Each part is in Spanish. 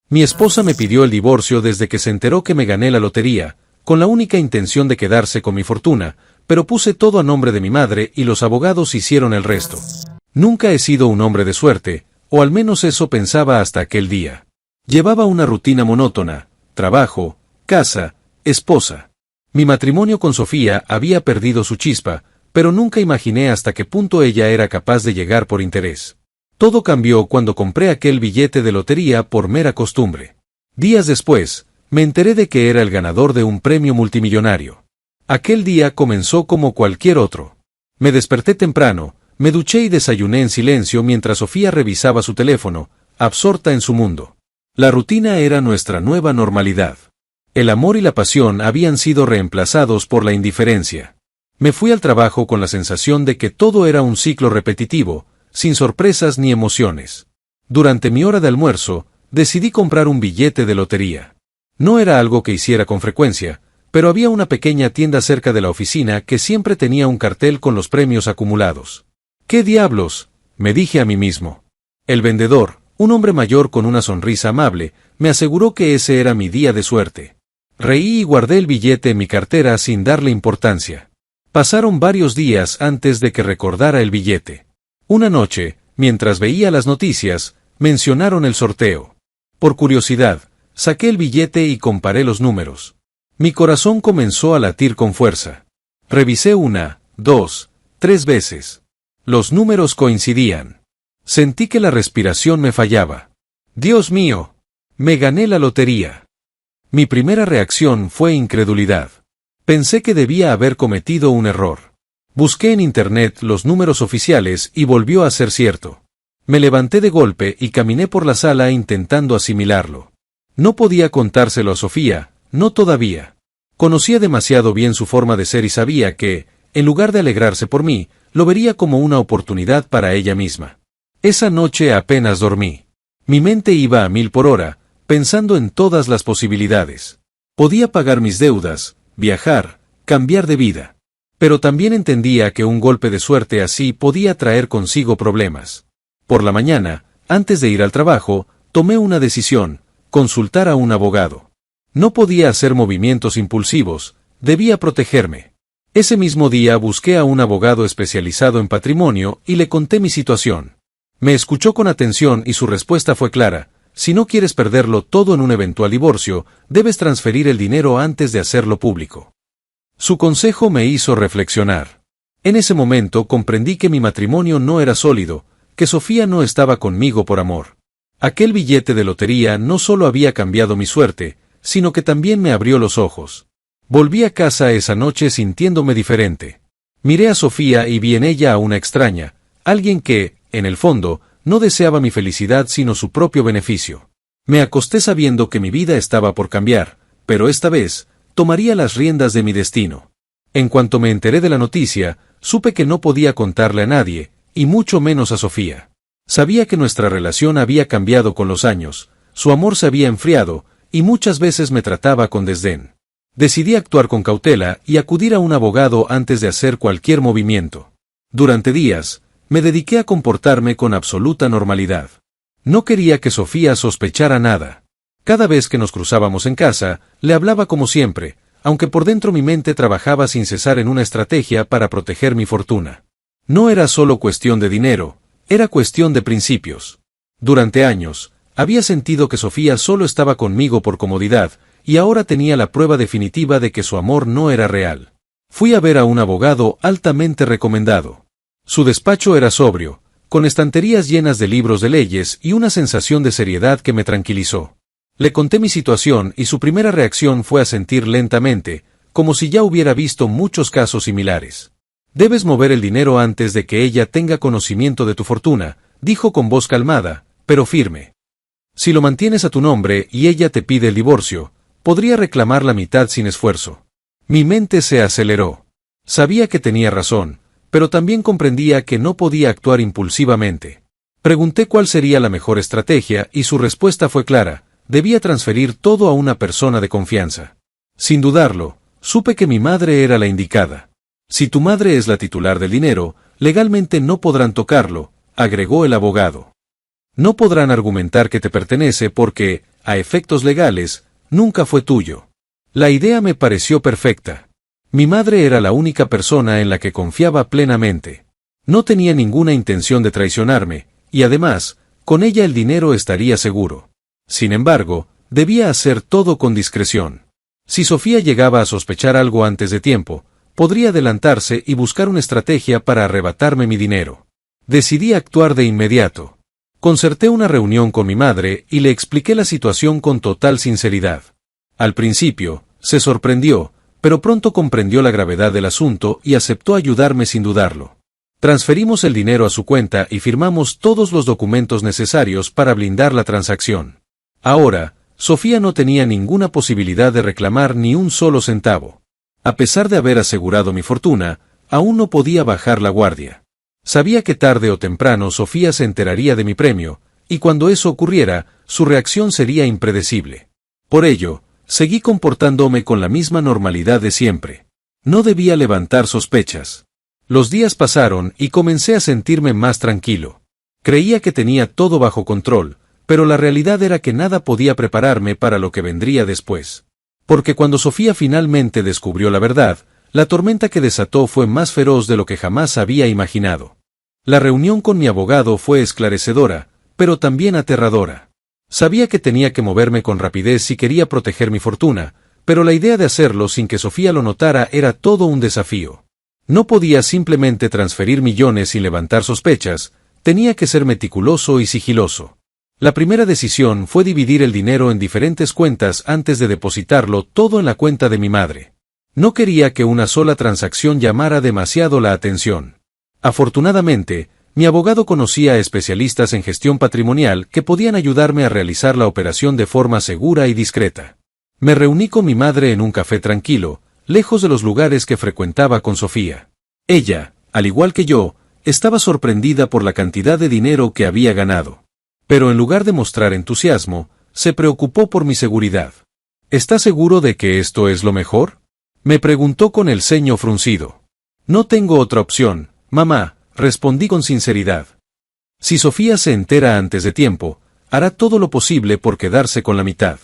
Mi esposa me pidió el divorcio desde que se enteró que me gané la lotería, con la única intención de quedarse con mi fortuna, pero puse todo a nombre de mi madre y los abogados hicieron el resto. Nunca he sido un hombre de suerte, o al menos eso pensaba hasta aquel día. Llevaba una rutina monótona: trabajo, casa, esposa. Mi matrimonio con Sofía había perdido su chispa, pero nunca imaginé hasta qué punto ella era capaz de llegar por interés. Todo cambió cuando compré aquel billete de lotería por mera costumbre. Días después, me enteré de que era el ganador de un premio multimillonario. Aquel día comenzó como cualquier otro. Me desperté temprano, me duché y desayuné en silencio mientras Sofía revisaba su teléfono, absorta en su mundo. La rutina era nuestra nueva normalidad. El amor y la pasión habían sido reemplazados por la indiferencia. Me fui al trabajo con la sensación de que todo era un ciclo repetitivo, sin sorpresas ni emociones. Durante mi hora de almuerzo, decidí comprar un billete de lotería. No era algo que hiciera con frecuencia, pero había una pequeña tienda cerca de la oficina que siempre tenía un cartel con los premios acumulados. ¿Qué diablos?, me dije a mí mismo. El vendedor, un hombre mayor con una sonrisa amable, me aseguró que ese era mi día de suerte. Reí y guardé el billete en mi cartera sin darle importancia. Pasaron varios días antes de que recordara el billete. Una noche, mientras veía las noticias, mencionaron el sorteo. Por curiosidad, saqué el billete y comparé los números. Mi corazón comenzó a latir con fuerza. Revisé 1, 2, 3 veces. Los números coincidían. Sentí que la respiración me fallaba. ¡Dios mío! Me gané la lotería. Mi primera reacción fue incredulidad. Pensé que debía haber cometido un error. Busqué en internet los números oficiales y volvió a ser cierto. Me levanté de golpe y caminé por la sala intentando asimilarlo. No podía contárselo a Sofía, no todavía. Conocía demasiado bien su forma de ser y sabía que, en lugar de alegrarse por mí, lo vería como una oportunidad para ella misma. Esa noche apenas dormí. Mi mente iba a 1000 por hora, pensando en todas las posibilidades. Podía pagar mis deudas, viajar, cambiar de vida. Pero también entendía que un golpe de suerte así podía traer consigo problemas. Por la mañana, antes de ir al trabajo, tomé una decisión: consultar a un abogado. No podía hacer movimientos impulsivos, debía protegerme. Ese mismo día busqué a un abogado especializado en patrimonio y le conté mi situación. Me escuchó con atención y su respuesta fue clara: si no quieres perderlo todo en un eventual divorcio, debes transferir el dinero antes de hacerlo público. Su consejo me hizo reflexionar. En ese momento comprendí que mi matrimonio no era sólido, que Sofía no estaba conmigo por amor. Aquel billete de lotería no solo había cambiado mi suerte, sino que también me abrió los ojos. Volví a casa esa noche sintiéndome diferente. Miré a Sofía y vi en ella a una extraña, alguien que, en el fondo, no deseaba mi felicidad sino su propio beneficio. Me acosté sabiendo que mi vida estaba por cambiar, pero esta vez tomaría las riendas de mi destino. En cuanto me enteré de la noticia, supe que no podía contarle a nadie, y mucho menos a Sofía. Sabía que nuestra relación había cambiado con los años, su amor se había enfriado, y muchas veces me trataba con desdén. Decidí actuar con cautela y acudir a un abogado antes de hacer cualquier movimiento. Durante días, me dediqué a comportarme con absoluta normalidad. No quería que Sofía sospechara nada. Cada vez que nos cruzábamos en casa, le hablaba como siempre, aunque por dentro mi mente trabajaba sin cesar en una estrategia para proteger mi fortuna. No era solo cuestión de dinero, era cuestión de principios. Durante años, había sentido que Sofía solo estaba conmigo por comodidad, y ahora tenía la prueba definitiva de que su amor no era real. Fui a ver a un abogado altamente recomendado. Su despacho era sobrio, con estanterías llenas de libros de leyes y una sensación de seriedad que me tranquilizó. Le conté mi situación y su primera reacción fue asentir lentamente, como si ya hubiera visto muchos casos similares. Debes mover el dinero antes de que ella tenga conocimiento de tu fortuna, dijo con voz calmada, pero firme. Si lo mantienes a tu nombre y ella te pide el divorcio, podría reclamar la mitad sin esfuerzo. Mi mente se aceleró. Sabía que tenía razón, pero también comprendía que no podía actuar impulsivamente. Pregunté cuál sería la mejor estrategia y su respuesta fue clara: debía transferir todo a una persona de confianza. Sin dudarlo, supe que mi madre era la indicada. Si tu madre es la titular del dinero, legalmente no podrán tocarlo, agregó el abogado. No podrán argumentar que te pertenece porque, a efectos legales, nunca fue tuyo. La idea me pareció perfecta. Mi madre era la única persona en la que confiaba plenamente. No tenía ninguna intención de traicionarme, y además, con ella el dinero estaría seguro. Sin embargo, debía hacer todo con discreción. Si Sofía llegaba a sospechar algo antes de tiempo, podría adelantarse y buscar una estrategia para arrebatarme mi dinero. Decidí actuar de inmediato. Concerté una reunión con mi madre y le expliqué la situación con total sinceridad. Al principio, se sorprendió, pero pronto comprendió la gravedad del asunto y aceptó ayudarme sin dudarlo. Transferimos el dinero a su cuenta y firmamos todos los documentos necesarios para blindar la transacción. Ahora, Sofía no tenía ninguna posibilidad de reclamar ni un solo centavo. A pesar de haber asegurado mi fortuna, aún no podía bajar la guardia. Sabía que tarde o temprano Sofía se enteraría de mi premio, y cuando eso ocurriera, su reacción sería impredecible. Por ello, seguí comportándome con la misma normalidad de siempre. No debía levantar sospechas. Los días pasaron y comencé a sentirme más tranquilo. Creía que tenía todo bajo control, pero la realidad era que nada podía prepararme para lo que vendría después. Porque cuando Sofía finalmente descubrió la verdad, la tormenta que desató fue más feroz de lo que jamás había imaginado. La reunión con mi abogado fue esclarecedora, pero también aterradora. Sabía que tenía que moverme con rapidez si quería proteger mi fortuna, pero la idea de hacerlo sin que Sofía lo notara era todo un desafío. No podía simplemente transferir millones sin levantar sospechas, tenía que ser meticuloso y sigiloso. La primera decisión fue dividir el dinero en diferentes cuentas antes de depositarlo todo en la cuenta de mi madre. No quería que una sola transacción llamara demasiado la atención. Afortunadamente, mi abogado conocía a especialistas en gestión patrimonial que podían ayudarme a realizar la operación de forma segura y discreta. Me reuní con mi madre en un café tranquilo, lejos de los lugares que frecuentaba con Sofía. Ella, al igual que yo, estaba sorprendida por la cantidad de dinero que había ganado. Pero en lugar de mostrar entusiasmo, se preocupó por mi seguridad. ¿Estás seguro de que esto es lo mejor?, me preguntó con el ceño fruncido. No tengo otra opción, mamá, respondí con sinceridad. Si Sofía se entera antes de tiempo, hará todo lo posible por quedarse con la mitad.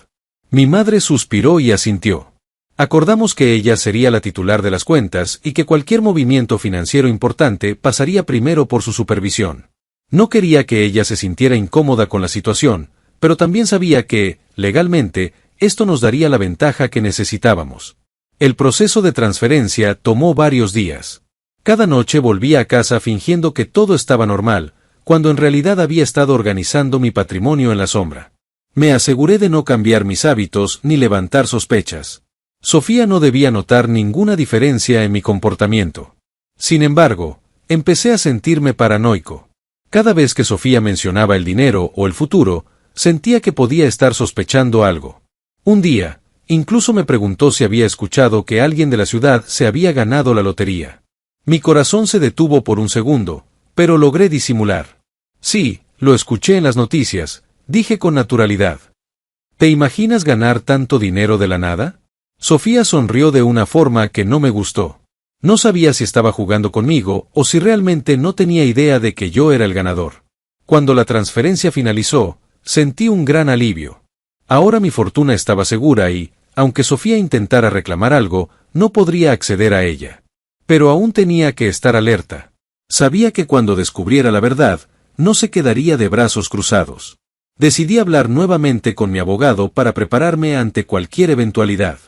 Mi madre suspiró y asintió. Acordamos que ella sería la titular de las cuentas y que cualquier movimiento financiero importante pasaría primero por su supervisión. No quería que ella se sintiera incómoda con la situación, pero también sabía que, legalmente, esto nos daría la ventaja que necesitábamos. El proceso de transferencia tomó varios días. Cada noche volvía a casa fingiendo que todo estaba normal, cuando en realidad había estado organizando mi patrimonio en la sombra. Me aseguré de no cambiar mis hábitos ni levantar sospechas. Sofía no debía notar ninguna diferencia en mi comportamiento. Sin embargo, empecé a sentirme paranoico. Cada vez que Sofía mencionaba el dinero o el futuro, sentía que podía estar sospechando algo. Un día, incluso me preguntó si había escuchado que alguien de la ciudad se había ganado la lotería. Mi corazón se detuvo por un segundo, pero logré disimular. Sí, lo escuché en las noticias, dije con naturalidad. ¿Te imaginas ganar tanto dinero de la nada? Sofía sonrió de una forma que no me gustó. No sabía si estaba jugando conmigo o si realmente no tenía idea de que yo era el ganador. Cuando la transferencia finalizó, sentí un gran alivio. Ahora mi fortuna estaba segura y, aunque Sofía intentara reclamar algo, no podría acceder a ella. Pero aún tenía que estar alerta. Sabía que cuando descubriera la verdad, no se quedaría de brazos cruzados. Decidí hablar nuevamente con mi abogado para prepararme ante cualquier eventualidad.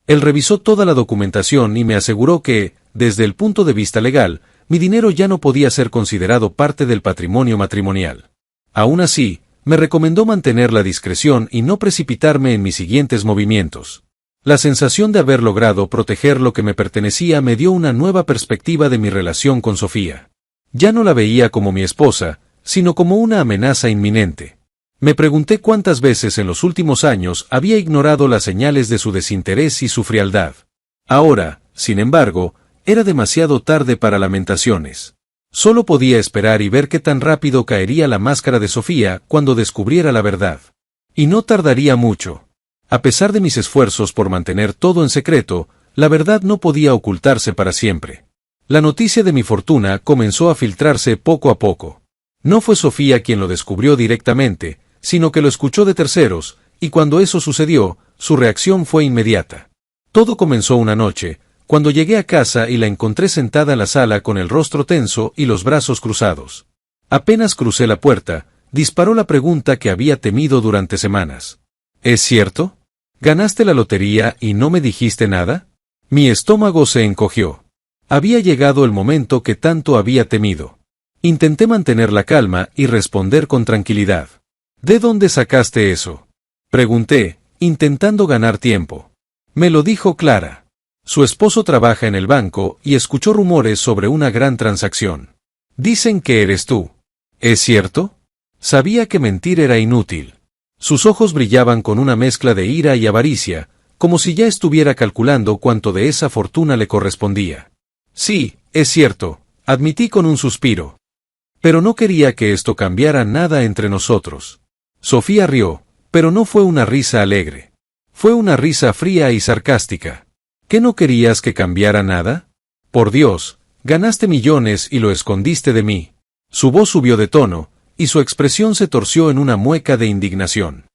Él revisó toda la documentación y me aseguró que, desde el punto de vista legal, mi dinero ya no podía ser considerado parte del patrimonio matrimonial. Aún así, me recomendó mantener la discreción y no precipitarme en mis siguientes movimientos. La sensación de haber logrado proteger lo que me pertenecía me dio una nueva perspectiva de mi relación con Sofía. Ya no la veía como mi esposa, sino como una amenaza inminente. Me pregunté cuántas veces en los últimos años había ignorado las señales de su desinterés y su frialdad. Ahora, sin embargo, era demasiado tarde para lamentaciones. Solo podía esperar y ver qué tan rápido caería la máscara de Sofía cuando descubriera la verdad. Y no tardaría mucho. A pesar de mis esfuerzos por mantener todo en secreto, la verdad no podía ocultarse para siempre. La noticia de mi fortuna comenzó a filtrarse poco a poco. No fue Sofía quien lo descubrió directamente, sino que lo escuchó de terceros, y cuando eso sucedió, su reacción fue inmediata. Todo comenzó una noche, cuando llegué a casa y la encontré sentada en la sala con el rostro tenso y los brazos cruzados. Apenas crucé la puerta, disparó la pregunta que había temido durante semanas. ¿Es cierto? ¿Ganaste la lotería y no me dijiste nada? Mi estómago se encogió. Había llegado el momento que tanto había temido. Intenté mantener la calma y responder con tranquilidad. ¿De dónde sacaste eso? Pregunté, intentando ganar tiempo. Me lo dijo Clara. Su esposo trabaja en el banco y escuchó rumores sobre una gran transacción. Dicen que eres tú. ¿Es cierto? Sabía que mentir era inútil. Sus ojos brillaban con una mezcla de ira y avaricia, como si ya estuviera calculando cuánto de esa fortuna le correspondía. Sí, es cierto, admití con un suspiro. Pero no quería que esto cambiara nada entre nosotros. Sofía rió, pero no fue una risa alegre. Fue una risa fría y sarcástica. ¿Qué no querías que cambiara nada? Por Dios, ganaste millones y lo escondiste de mí. Su voz subió de tono, y su expresión se torció en una mueca de indignación.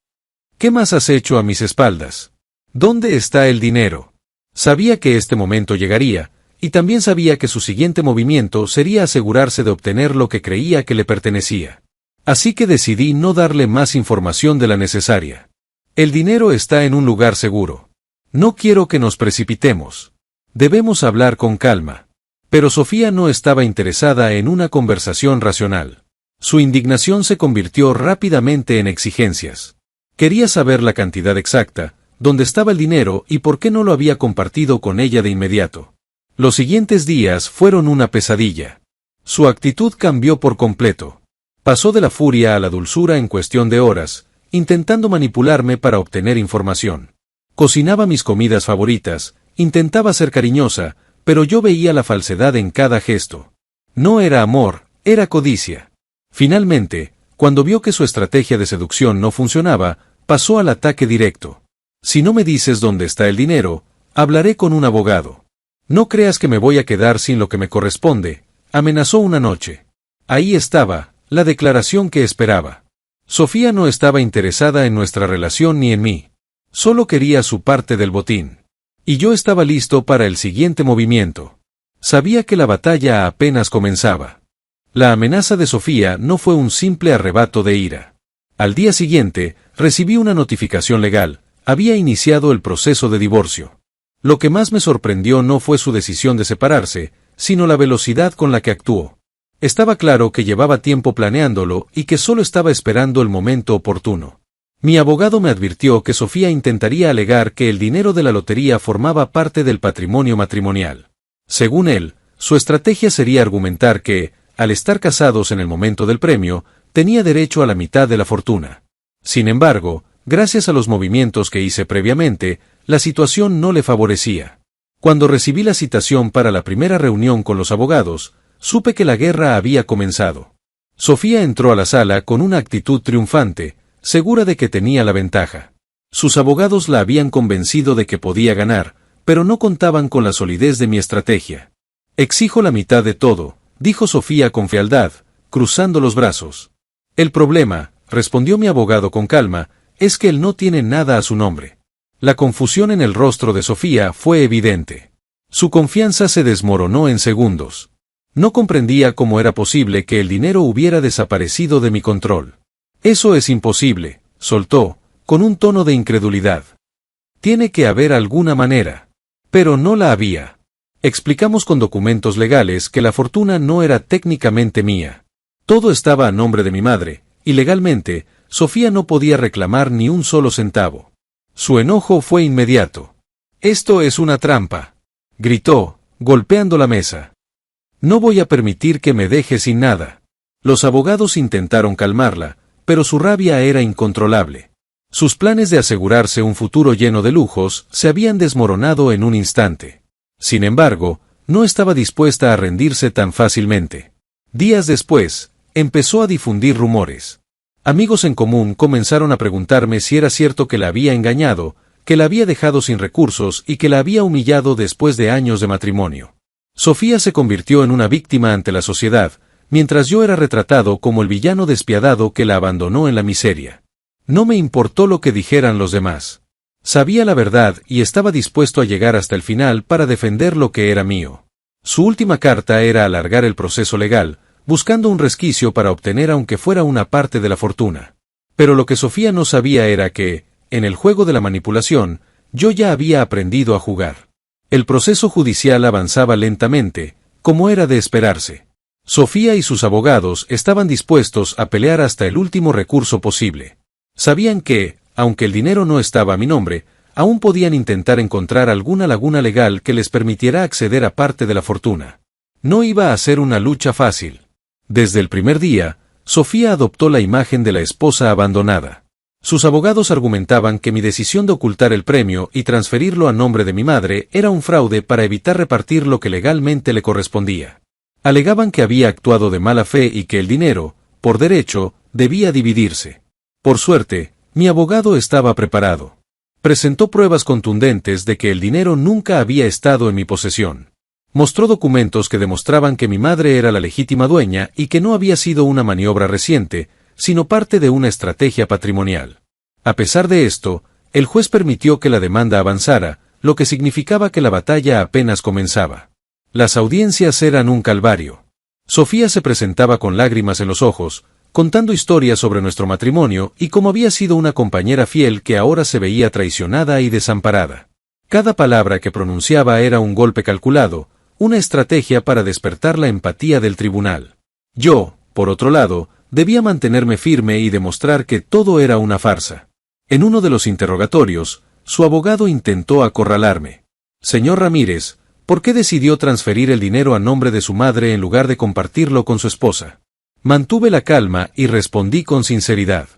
¿Qué más has hecho a mis espaldas? ¿Dónde está el dinero? Sabía que este momento llegaría, y también sabía que su siguiente movimiento sería asegurarse de obtener lo que creía que le pertenecía. Así que decidí no darle más información de la necesaria. El dinero está en un lugar seguro. No quiero que nos precipitemos. Debemos hablar con calma. Pero Sofía no estaba interesada en una conversación racional. Su indignación se convirtió rápidamente en exigencias. Quería saber la cantidad exacta, dónde estaba el dinero y por qué no lo había compartido con ella de inmediato. Los siguientes días fueron una pesadilla. Su actitud cambió por completo. Pasó de la furia a la dulzura en cuestión de horas, intentando manipularme para obtener información. Cocinaba mis comidas favoritas, intentaba ser cariñosa, pero yo veía la falsedad en cada gesto. No era amor, era codicia. Finalmente, cuando vio que su estrategia de seducción no funcionaba, pasó al ataque directo. Si no me dices dónde está el dinero, hablaré con un abogado. No creas que me voy a quedar sin lo que me corresponde, amenazó una noche. Ahí estaba, la declaración que esperaba. Sofía no estaba interesada en nuestra relación ni en mí. Solo quería su parte del botín. Y yo estaba listo para el siguiente movimiento. Sabía que la batalla apenas comenzaba. La amenaza de Sofía no fue un simple arrebato de ira. Al día siguiente, recibí una notificación legal, había iniciado el proceso de divorcio. Lo que más me sorprendió no fue su decisión de separarse, sino la velocidad con la que actuó. Estaba claro que llevaba tiempo planeándolo y que solo estaba esperando el momento oportuno. Mi abogado me advirtió que Sofía intentaría alegar que el dinero de la lotería formaba parte del patrimonio matrimonial. Según él, su estrategia sería argumentar que, al estar casados en el momento del premio, tenía derecho a la mitad de la fortuna. Sin embargo, gracias a los movimientos que hice previamente, la situación no le favorecía. Cuando recibí la citación para la primera reunión con los abogados, supe que la guerra había comenzado. Sofía entró a la sala con una actitud triunfante, segura de que tenía la ventaja. Sus abogados la habían convencido de que podía ganar, pero no contaban con la solidez de mi estrategia. Exijo la mitad de todo, dijo Sofía con frialdad, cruzando los brazos. El problema, respondió mi abogado con calma, es que él no tiene nada a su nombre. La confusión en el rostro de Sofía fue evidente. Su confianza se desmoronó en segundos. No comprendía cómo era posible que el dinero hubiera desaparecido de mi control. Eso es imposible, soltó, con un tono de incredulidad. Tiene que haber alguna manera. Pero no la había. Explicamos con documentos legales que la fortuna no era técnicamente mía. Todo estaba a nombre de mi madre, y legalmente, Sofía no podía reclamar ni un solo centavo. Su enojo fue inmediato. «Esto es una trampa», gritó, golpeando la mesa. «No voy a permitir que me deje sin nada». Los abogados intentaron calmarla, pero su rabia era incontrolable. Sus planes de asegurarse un futuro lleno de lujos se habían desmoronado en un instante. Sin embargo, no estaba dispuesta a rendirse tan fácilmente. Días después, empezó a difundir rumores. Amigos en común comenzaron a preguntarme si era cierto que la había engañado, que la había dejado sin recursos y que la había humillado después de años de matrimonio. Sofía se convirtió en una víctima ante la sociedad, mientras yo era retratado como el villano despiadado que la abandonó en la miseria. No me importó lo que dijeran los demás. Sabía la verdad y estaba dispuesto a llegar hasta el final para defender lo que era mío. Su última carta era alargar el proceso legal, buscando un resquicio para obtener aunque fuera una parte de la fortuna. Pero lo que Sofía no sabía era que, en el juego de la manipulación, yo ya había aprendido a jugar. El proceso judicial avanzaba lentamente, como era de esperarse. Sofía y sus abogados estaban dispuestos a pelear hasta el último recurso posible. Sabían que, aunque el dinero no estaba a mi nombre, aún podían intentar encontrar alguna laguna legal que les permitiera acceder a parte de la fortuna. No iba a ser una lucha fácil. Desde el primer día, Sofía adoptó la imagen de la esposa abandonada. Sus abogados argumentaban que mi decisión de ocultar el premio y transferirlo a nombre de mi madre era un fraude para evitar repartir lo que legalmente le correspondía. Alegaban que había actuado de mala fe y que el dinero, por derecho, debía dividirse. Por suerte, mi abogado estaba preparado. Presentó pruebas contundentes de que el dinero nunca había estado en mi posesión. Mostró documentos que demostraban que mi madre era la legítima dueña y que no había sido una maniobra reciente, sino parte de una estrategia patrimonial. A pesar de esto, el juez permitió que la demanda avanzara, lo que significaba que la batalla apenas comenzaba. Las audiencias eran un calvario. Sofía se presentaba con lágrimas en los ojos, contando historias sobre nuestro matrimonio y cómo había sido una compañera fiel que ahora se veía traicionada y desamparada. Cada palabra que pronunciaba era un golpe calculado, una estrategia para despertar la empatía del tribunal. Yo, por otro lado, debía mantenerme firme y demostrar que todo era una farsa. En uno de los interrogatorios, su abogado intentó acorralarme. Señor Ramírez, ¿por qué decidió transferir el dinero a nombre de su madre en lugar de compartirlo con su esposa? Mantuve la calma y respondí con sinceridad.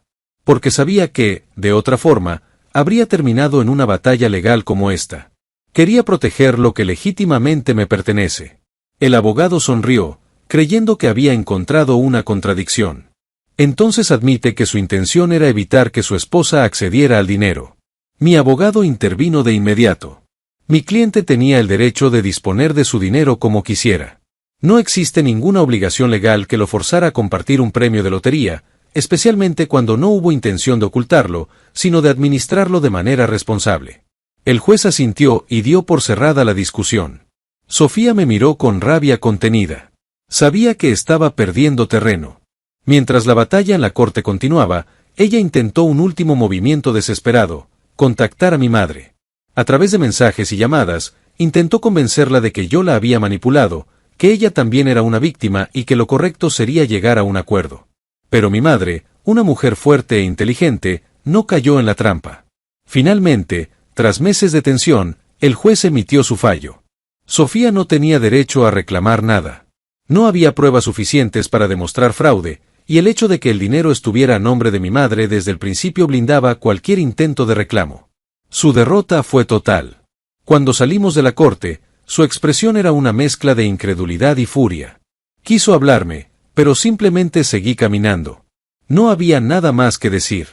Porque sabía que, de otra forma, habría terminado en una batalla legal como esta. Quería proteger lo que legítimamente me pertenece. El abogado sonrió, creyendo que había encontrado una contradicción. Entonces admite que su intención era evitar que su esposa accediera al dinero. Mi abogado intervino de inmediato. Mi cliente tenía el derecho de disponer de su dinero como quisiera. No existe ninguna obligación legal que lo forzara a compartir un premio de lotería, especialmente cuando no hubo intención de ocultarlo, sino de administrarlo de manera responsable. El juez asintió y dio por cerrada la discusión. Sofía me miró con rabia contenida. Sabía que estaba perdiendo terreno. Mientras la batalla en la corte continuaba, ella intentó un último movimiento desesperado, contactar a mi madre. A través de mensajes y llamadas, intentó convencerla de que yo la había manipulado, que ella también era una víctima y que lo correcto sería llegar a un acuerdo. Pero mi madre, una mujer fuerte e inteligente, no cayó en la trampa. Finalmente, tras meses de tensión, el juez emitió su fallo. Sofía no tenía derecho a reclamar nada. No había pruebas suficientes para demostrar fraude, y el hecho de que el dinero estuviera a nombre de mi madre desde el principio blindaba cualquier intento de reclamo. Su derrota fue total. Cuando salimos de la corte, su expresión era una mezcla de incredulidad y furia. Quiso hablarme, pero simplemente seguí caminando. No había nada más que decir.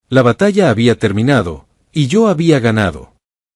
La batalla había terminado, y yo había ganado.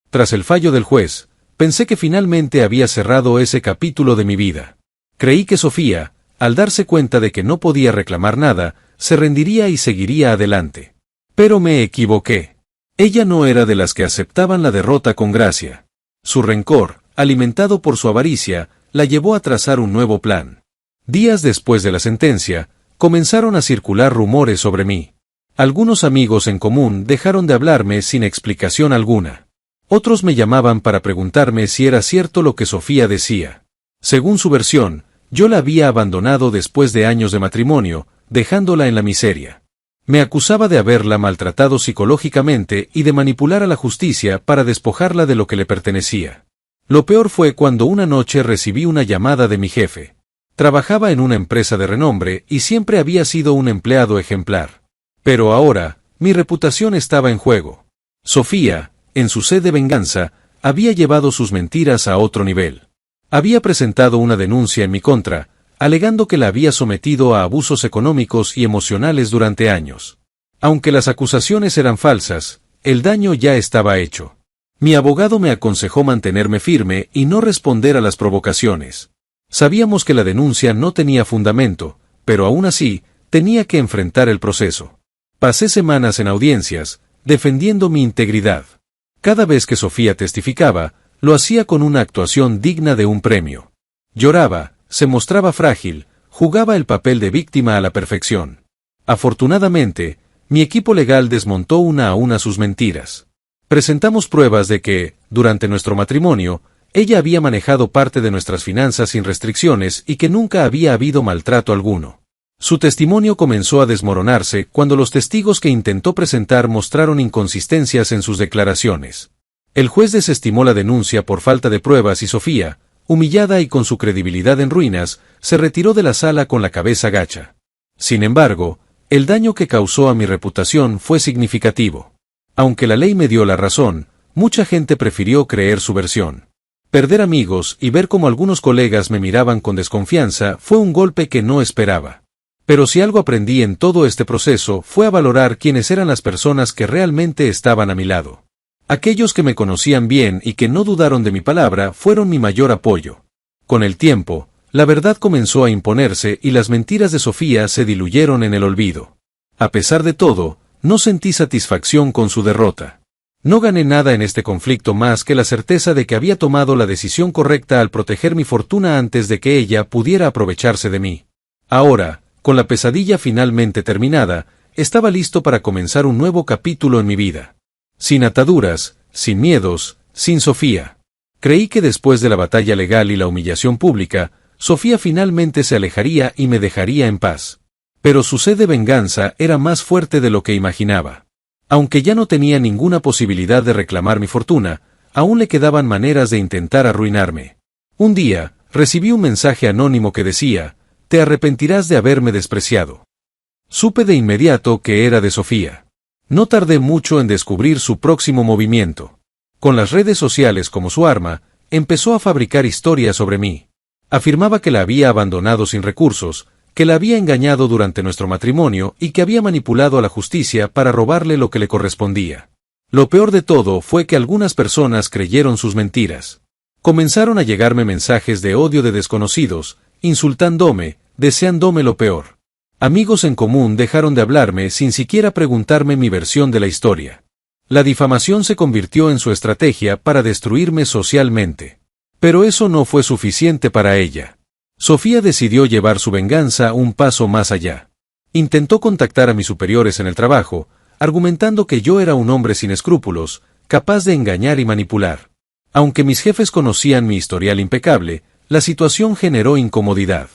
Tras el fallo del juez, pensé que finalmente había cerrado ese capítulo de mi vida. Creí que Sofía, al darse cuenta de que no podía reclamar nada, se rendiría y seguiría adelante. Pero me equivoqué. Ella no era de las que aceptaban la derrota con gracia. Su rencor, alimentado por su avaricia, la llevó a trazar un nuevo plan. Días después de la sentencia, comenzaron a circular rumores sobre mí. Algunos amigos en común dejaron de hablarme sin explicación alguna. Otros me llamaban para preguntarme si era cierto lo que Sofía decía. Según su versión, yo la había abandonado después de años de matrimonio, dejándola en la miseria. Me acusaba de haberla maltratado psicológicamente y de manipular a la justicia para despojarla de lo que le pertenecía. Lo peor fue cuando una noche recibí una llamada de mi jefe. Trabajaba en una empresa de renombre y siempre había sido un empleado ejemplar. Pero ahora, mi reputación estaba en juego. Sofía, en su sed de venganza, había llevado sus mentiras a otro nivel. Había presentado una denuncia en mi contra, alegando que la había sometido a abusos económicos y emocionales durante años. Aunque las acusaciones eran falsas, el daño ya estaba hecho. Mi abogado me aconsejó mantenerme firme y no responder a las provocaciones. Sabíamos que la denuncia no tenía fundamento, pero aún así, tenía que enfrentar el proceso. Pasé semanas en audiencias, defendiendo mi integridad. Cada vez que Sofía testificaba, lo hacía con una actuación digna de un premio. Lloraba, se mostraba frágil, jugaba el papel de víctima a la perfección. Afortunadamente, mi equipo legal desmontó una a una sus mentiras. Presentamos pruebas de que, durante nuestro matrimonio, ella había manejado parte de nuestras finanzas sin restricciones y que nunca había habido maltrato alguno. Su testimonio comenzó a desmoronarse cuando los testigos que intentó presentar mostraron inconsistencias en sus declaraciones. El juez desestimó la denuncia por falta de pruebas y Sofía, humillada y con su credibilidad en ruinas, se retiró de la sala con la cabeza gacha. Sin embargo, el daño que causó a mi reputación fue significativo. Aunque la ley me dio la razón, mucha gente prefirió creer su versión. Perder amigos y ver cómo algunos colegas me miraban con desconfianza fue un golpe que no esperaba. Pero si algo aprendí en todo este proceso fue a valorar quiénes eran las personas que realmente estaban a mi lado. Aquellos que me conocían bien y que no dudaron de mi palabra fueron mi mayor apoyo. Con el tiempo, la verdad comenzó a imponerse y las mentiras de Sofía se diluyeron en el olvido. A pesar de todo, no sentí satisfacción con su derrota. No gané nada en este conflicto más que la certeza de que había tomado la decisión correcta al proteger mi fortuna antes de que ella pudiera aprovecharse de mí. Ahora, con la pesadilla finalmente terminada, estaba listo para comenzar un nuevo capítulo en mi vida. Sin ataduras, sin miedos, sin Sofía. Creí que después de la batalla legal y la humillación pública, Sofía finalmente se alejaría y me dejaría en paz. Pero su sed de venganza era más fuerte de lo que imaginaba. Aunque ya no tenía ninguna posibilidad de reclamar mi fortuna, aún le quedaban maneras de intentar arruinarme. Un día, recibí un mensaje anónimo que decía: «Te arrepentirás de haberme despreciado». Supe de inmediato que era de Sofía. No tardé mucho en descubrir su próximo movimiento. Con las redes sociales como su arma, empezó a fabricar historias sobre mí. Afirmaba que la había abandonado sin recursos, que la había engañado durante nuestro matrimonio y que había manipulado a la justicia para robarle lo que le correspondía. Lo peor de todo fue que algunas personas creyeron sus mentiras. Comenzaron a llegarme mensajes de odio de desconocidos, insultándome, deseándome lo peor. Amigos en común dejaron de hablarme sin siquiera preguntarme mi versión de la historia. La difamación se convirtió en su estrategia para destruirme socialmente. Pero eso no fue suficiente para ella. Sofía decidió llevar su venganza un paso más allá. Intentó contactar a mis superiores en el trabajo, argumentando que yo era un hombre sin escrúpulos, capaz de engañar y manipular. Aunque mis jefes conocían mi historial impecable, la situación generó incomodidad.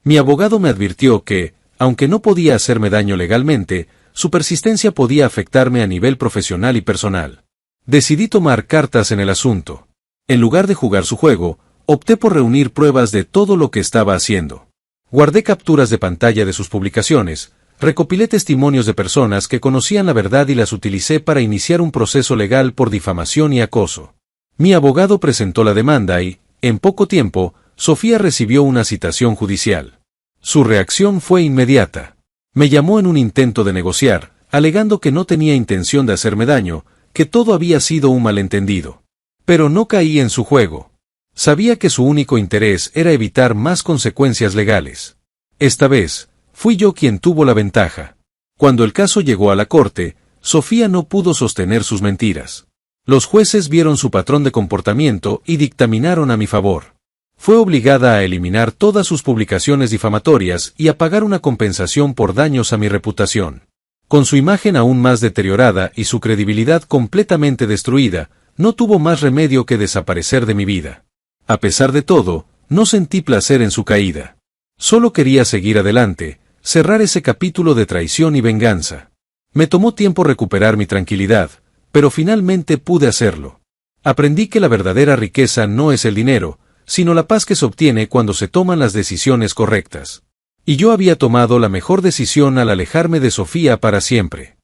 Mi abogado me advirtió que, aunque no podía hacerme daño legalmente, su persistencia podía afectarme a nivel profesional y personal. Decidí tomar cartas en el asunto. En lugar de jugar su juego, opté por reunir pruebas de todo lo que estaba haciendo. Guardé capturas de pantalla de sus publicaciones, recopilé testimonios de personas que conocían la verdad y las utilicé para iniciar un proceso legal por difamación y acoso. Mi abogado presentó la demanda y, en poco tiempo, Sofía recibió una citación judicial. Su reacción fue inmediata. Me llamó en un intento de negociar, alegando que no tenía intención de hacerme daño, que todo había sido un malentendido. Pero no caí en su juego. Sabía que su único interés era evitar más consecuencias legales. Esta vez, fui yo quien tuvo la ventaja. Cuando el caso llegó a la corte, Sofía no pudo sostener sus mentiras. Los jueces vieron su patrón de comportamiento y dictaminaron a mi favor. Fue obligada a eliminar todas sus publicaciones difamatorias y a pagar una compensación por daños a mi reputación. Con su imagen aún más deteriorada y su credibilidad completamente destruida, no tuvo más remedio que desaparecer de mi vida. A pesar de todo, no sentí placer en su caída. Solo quería seguir adelante, cerrar ese capítulo de traición y venganza. Me tomó tiempo recuperar mi tranquilidad, pero finalmente pude hacerlo. Aprendí que la verdadera riqueza no es el dinero, sino la paz que se obtiene cuando se toman las decisiones correctas. Y yo había tomado la mejor decisión al alejarme de Sofía para siempre.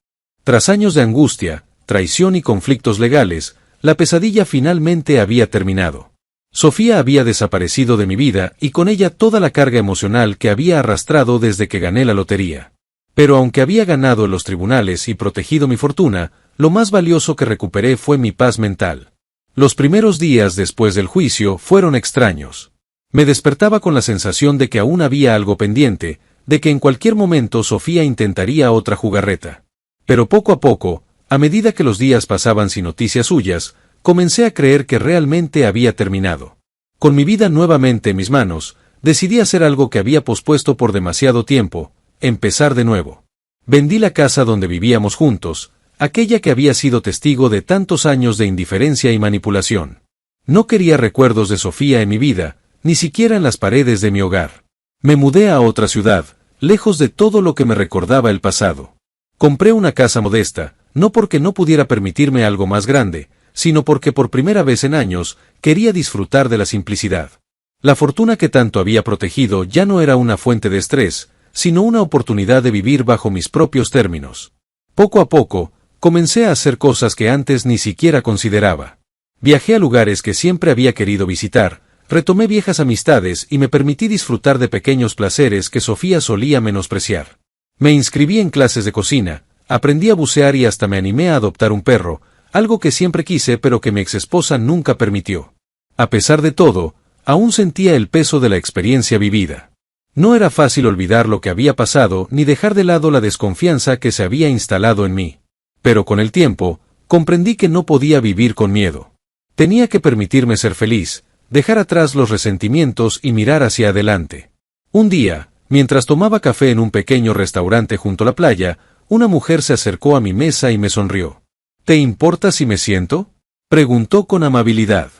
Tras años de angustia, traición y conflictos legales, la pesadilla finalmente había terminado. Sofía había desaparecido de mi vida y con ella toda la carga emocional que había arrastrado desde que gané la lotería. Pero aunque había ganado en los tribunales y protegido mi fortuna, lo más valioso que recuperé fue mi paz mental. Los primeros días después del juicio fueron extraños. Me despertaba con la sensación de que aún había algo pendiente, de que en cualquier momento Sofía intentaría otra jugarreta. Pero poco a poco, a medida que los días pasaban sin noticias suyas, comencé a creer que realmente había terminado. Con mi vida nuevamente en mis manos, decidí hacer algo que había pospuesto por demasiado tiempo: empezar de nuevo. Vendí la casa donde vivíamos juntos, aquella que había sido testigo de tantos años de indiferencia y manipulación. No quería recuerdos de Sofía en mi vida, ni siquiera en las paredes de mi hogar. Me mudé a otra ciudad, lejos de todo lo que me recordaba el pasado. Compré una casa modesta, no porque no pudiera permitirme algo más grande, sino porque por primera vez en años quería disfrutar de la simplicidad. La fortuna que tanto había protegido ya no era una fuente de estrés, sino una oportunidad de vivir bajo mis propios términos. Poco a poco, comencé a hacer cosas que antes ni siquiera consideraba. Viajé a lugares que siempre había querido visitar, retomé viejas amistades y me permití disfrutar de pequeños placeres que Sofía solía menospreciar. Me inscribí en clases de cocina, aprendí a bucear y hasta me animé a adoptar un perro, algo que siempre quise pero que mi exesposa nunca permitió. A pesar de todo, aún sentía el peso de la experiencia vivida. No era fácil olvidar lo que había pasado ni dejar de lado la desconfianza que se había instalado en mí. Pero con el tiempo, comprendí que no podía vivir con miedo. Tenía que permitirme ser feliz, dejar atrás los resentimientos y mirar hacia adelante. Un día, mientras tomaba café en un pequeño restaurante junto a la playa, una mujer se acercó a mi mesa y me sonrió. ¿Te importa si me siento?, preguntó con amabilidad.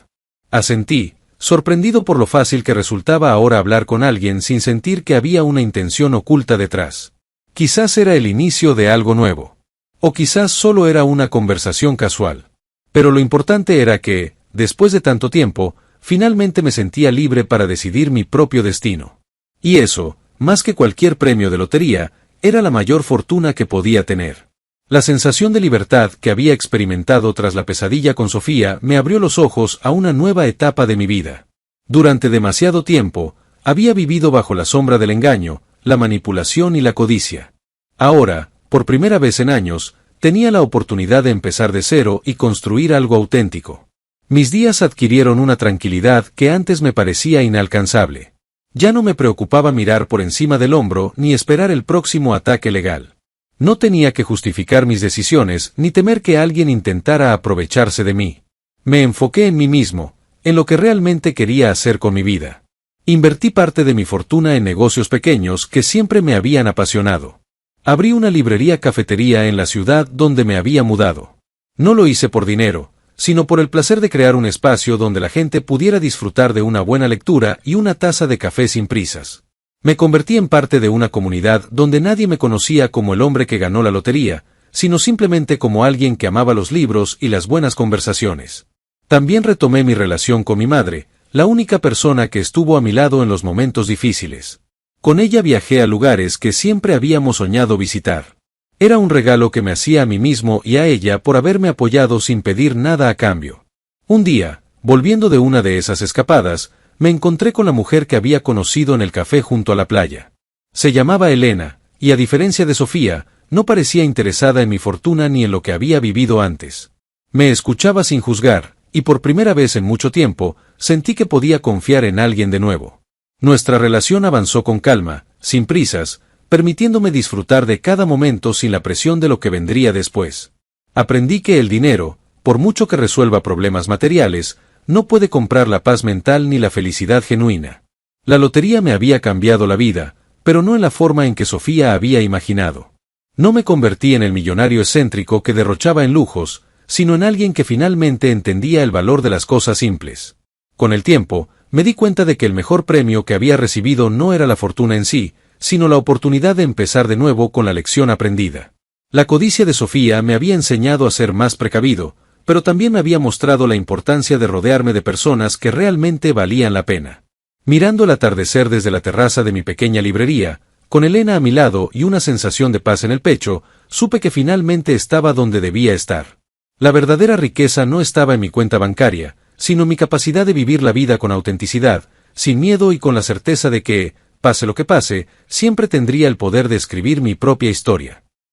Asentí, sorprendido por lo fácil que resultaba ahora hablar con alguien sin sentir que había una intención oculta detrás. Quizás era el inicio de algo nuevo. O quizás solo era una conversación casual. Pero lo importante era que, después de tanto tiempo, finalmente me sentía libre para decidir mi propio destino. Y eso, más que cualquier premio de lotería, era la mayor fortuna que podía tener. La sensación de libertad que había experimentado tras la pesadilla con Sofía me abrió los ojos a una nueva etapa de mi vida. Durante demasiado tiempo, había vivido bajo la sombra del engaño, la manipulación y la codicia. Ahora, por primera vez en años, tenía la oportunidad de empezar de cero y construir algo auténtico. Mis días adquirieron una tranquilidad que antes me parecía inalcanzable. Ya no me preocupaba mirar por encima del hombro ni esperar el próximo ataque legal. No tenía que justificar mis decisiones ni temer que alguien intentara aprovecharse de mí. Me enfoqué en mí mismo, en lo que realmente quería hacer con mi vida. Invertí parte de mi fortuna en negocios pequeños que siempre me habían apasionado. Abrí una librería-cafetería en la ciudad donde me había mudado. No lo hice por dinero, sino por el placer de crear un espacio donde la gente pudiera disfrutar de una buena lectura y una taza de café sin prisas. Me convertí en parte de una comunidad donde nadie me conocía como el hombre que ganó la lotería, sino simplemente como alguien que amaba los libros y las buenas conversaciones. También retomé mi relación con mi madre, la única persona que estuvo a mi lado en los momentos difíciles. Con ella viajé a lugares que siempre habíamos soñado visitar. Era un regalo que me hacía a mí mismo y a ella por haberme apoyado sin pedir nada a cambio. Un día, volviendo de una de esas escapadas, me encontré con la mujer que había conocido en el café junto a la playa. Se llamaba Elena, y a diferencia de Sofía, no parecía interesada en mi fortuna ni en lo que había vivido antes. Me escuchaba sin juzgar, y por primera vez en mucho tiempo, sentí que podía confiar en alguien de nuevo. Nuestra relación avanzó con calma, sin prisas, permitiéndome disfrutar de cada momento sin la presión de lo que vendría después. Aprendí que el dinero, por mucho que resuelva problemas materiales, no puede comprar la paz mental ni la felicidad genuina. La lotería me había cambiado la vida, pero no en la forma en que Sofía había imaginado. No me convertí en el millonario excéntrico que derrochaba en lujos, sino en alguien que finalmente entendía el valor de las cosas simples. Con el tiempo, me di cuenta de que el mejor premio que había recibido no era la fortuna en sí, sino la oportunidad de empezar de nuevo con la lección aprendida. La codicia de Sofía me había enseñado a ser más precavido, pero también me había mostrado la importancia de rodearme de personas que realmente valían la pena. Mirando el atardecer desde la terraza de mi pequeña librería, con Elena a mi lado y una sensación de paz en el pecho, supe que finalmente estaba donde debía estar. La verdadera riqueza no estaba en mi cuenta bancaria, sino en mi capacidad de vivir la vida con autenticidad, sin miedo y con la certeza de que, pase lo que pase, siempre tendría el poder de escribir mi propia historia.